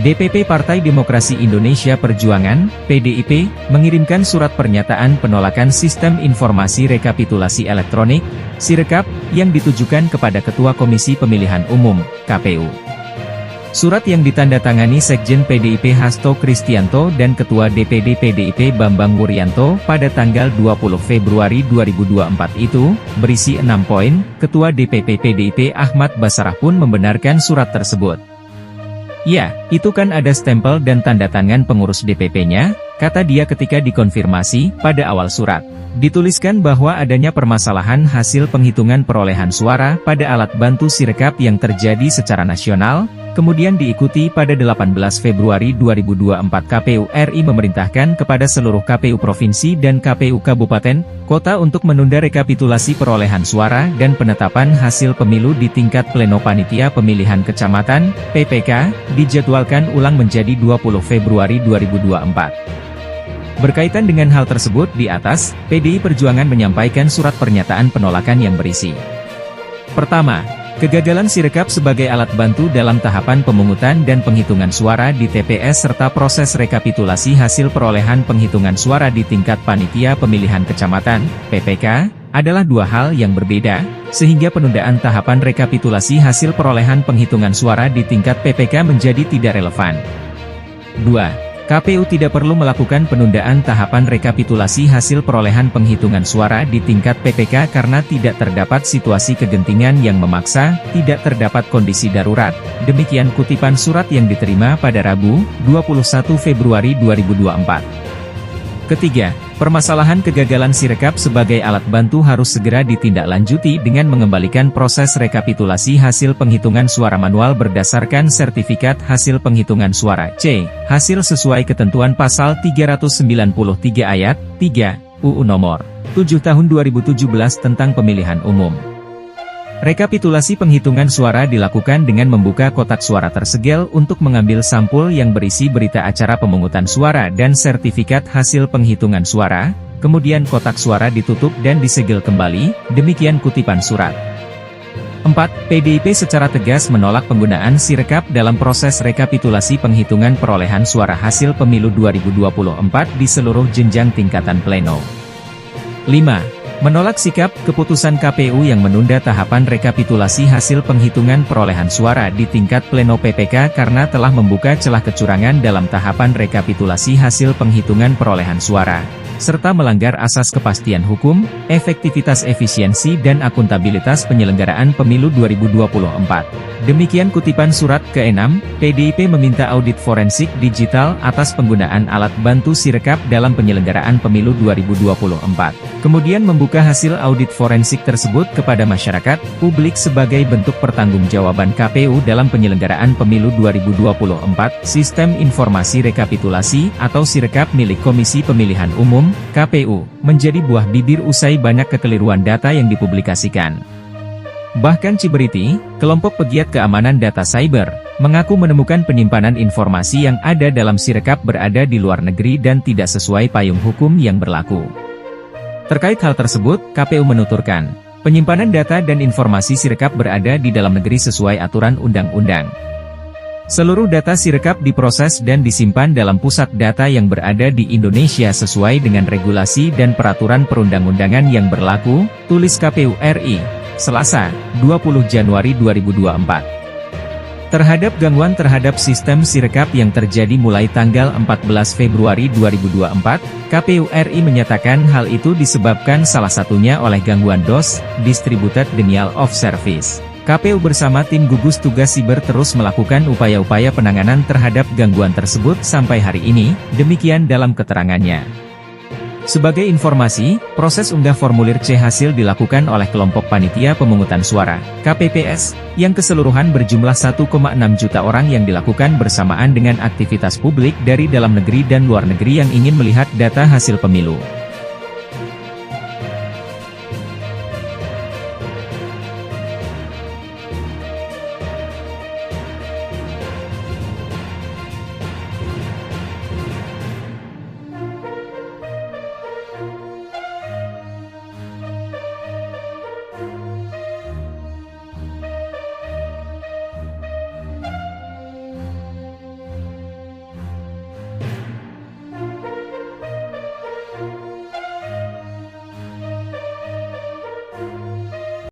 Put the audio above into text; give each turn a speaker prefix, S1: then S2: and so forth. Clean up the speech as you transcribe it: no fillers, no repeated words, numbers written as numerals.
S1: DPP Partai Demokrasi Indonesia Perjuangan, PDIP, mengirimkan surat pernyataan penolakan Sistem Informasi Rekapitulasi Elektronik, Sirekap, yang ditujukan kepada Ketua Komisi Pemilihan Umum, KPU. Surat yang ditandatangani Sekjen PDIP Hasto Kristianto dan Ketua DPD PDIP Bambang Wuryanto pada tanggal 20 Februari 2024 itu, berisi 6 poin. Ketua DPP PDIP Ahmad Basarah pun membenarkan surat tersebut. Ya, itu kan ada stempel dan tanda tangan pengurus DPP-nya, kata dia ketika dikonfirmasi. Pada awal surat, dituliskan bahwa adanya permasalahan hasil penghitungan perolehan suara pada alat bantu Sirekap yang terjadi secara nasional, kemudian diikuti pada 18 Februari 2024 KPU RI memerintahkan kepada seluruh KPU Provinsi dan KPU Kabupaten, Kota untuk menunda rekapitulasi perolehan suara dan penetapan hasil pemilu di tingkat Pleno Panitia Pemilihan Kecamatan, PPK, dijadwalkan ulang menjadi 20 Februari 2024. Berkaitan dengan hal tersebut di atas, PDI Perjuangan menyampaikan surat pernyataan penolakan yang berisi. Pertama, kegagalan Sirekap sebagai alat bantu dalam tahapan pemungutan dan penghitungan suara di TPS serta proses rekapitulasi hasil perolehan penghitungan suara di tingkat Panitia Pemilihan Kecamatan, PPK, adalah dua hal yang berbeda, sehingga penundaan tahapan rekapitulasi hasil perolehan penghitungan suara di tingkat PPK menjadi tidak relevan. 2. KPU tidak perlu melakukan penundaan tahapan rekapitulasi hasil perolehan penghitungan suara di tingkat PPK karena tidak terdapat situasi kegentingan yang memaksa, tidak terdapat kondisi darurat. Demikian kutipan surat yang diterima pada Rabu, 21 Februari 2024. Ketiga, permasalahan kegagalan Sirekap sebagai alat bantu harus segera ditindaklanjuti dengan mengembalikan proses rekapitulasi hasil penghitungan suara manual berdasarkan sertifikat hasil penghitungan suara C, hasil sesuai ketentuan pasal 393 ayat 3, UU Nomor 7 Tahun 2017 tentang Pemilihan Umum. Rekapitulasi penghitungan suara dilakukan dengan membuka kotak suara tersegel untuk mengambil sampul yang berisi berita acara pemungutan suara dan sertifikat hasil penghitungan suara, kemudian kotak suara ditutup dan disegel kembali, demikian kutipan surat. 4. PDIP secara tegas menolak penggunaan Sirekap dalam proses rekapitulasi penghitungan perolehan suara hasil pemilu 2024 di seluruh jenjang tingkatan pleno. 5. Menolak sikap keputusan KPU yang menunda tahapan rekapitulasi hasil penghitungan perolehan suara di tingkat Pleno PPK karena telah membuka celah kecurangan dalam tahapan rekapitulasi hasil penghitungan perolehan suara, serta melanggar asas kepastian hukum, efektivitas efisiensi dan akuntabilitas penyelenggaraan pemilu 2024. Demikian kutipan surat ke-6. PDIP meminta audit forensik digital atas penggunaan alat bantu Sirekap dalam penyelenggaraan pemilu 2024. Kemudian membuka hasil audit forensik tersebut kepada masyarakat, publik sebagai bentuk pertanggungjawaban KPU dalam penyelenggaraan pemilu 2024. Sistem Informasi Rekapitulasi atau Sirekap milik Komisi Pemilihan Umum, KPU, menjadi buah bibir usai banyak kekeliruan data yang dipublikasikan. Bahkan Ciberiti, kelompok pegiat keamanan data cyber, mengaku menemukan penyimpanan informasi yang ada dalam Sirekap berada di luar negeri dan tidak sesuai payung hukum yang berlaku. Terkait hal tersebut, KPU menuturkan, penyimpanan data dan informasi Sirekap berada di dalam negeri sesuai aturan undang-undang. Seluruh data Sirekap diproses dan disimpan dalam pusat data yang berada di Indonesia sesuai dengan regulasi dan peraturan perundang-undangan yang berlaku, tulis KPU RI, Selasa, 20 Januari 2024. Terhadap gangguan terhadap sistem Sirekap yang terjadi mulai tanggal 14 Februari 2024, KPU RI menyatakan hal itu disebabkan salah satunya oleh gangguan DOS, Distributed Denial of Service. KPU bersama tim gugus tugas siber terus melakukan upaya-upaya penanganan terhadap gangguan tersebut sampai hari ini, demikian dalam keterangannya. Sebagai informasi, proses unggah formulir C hasil dilakukan oleh kelompok panitia pemungutan suara, KPPS, yang keseluruhan berjumlah 1,6 juta orang yang dilakukan bersamaan dengan aktivitas publik dari dalam negeri dan luar negeri yang ingin melihat data hasil pemilu.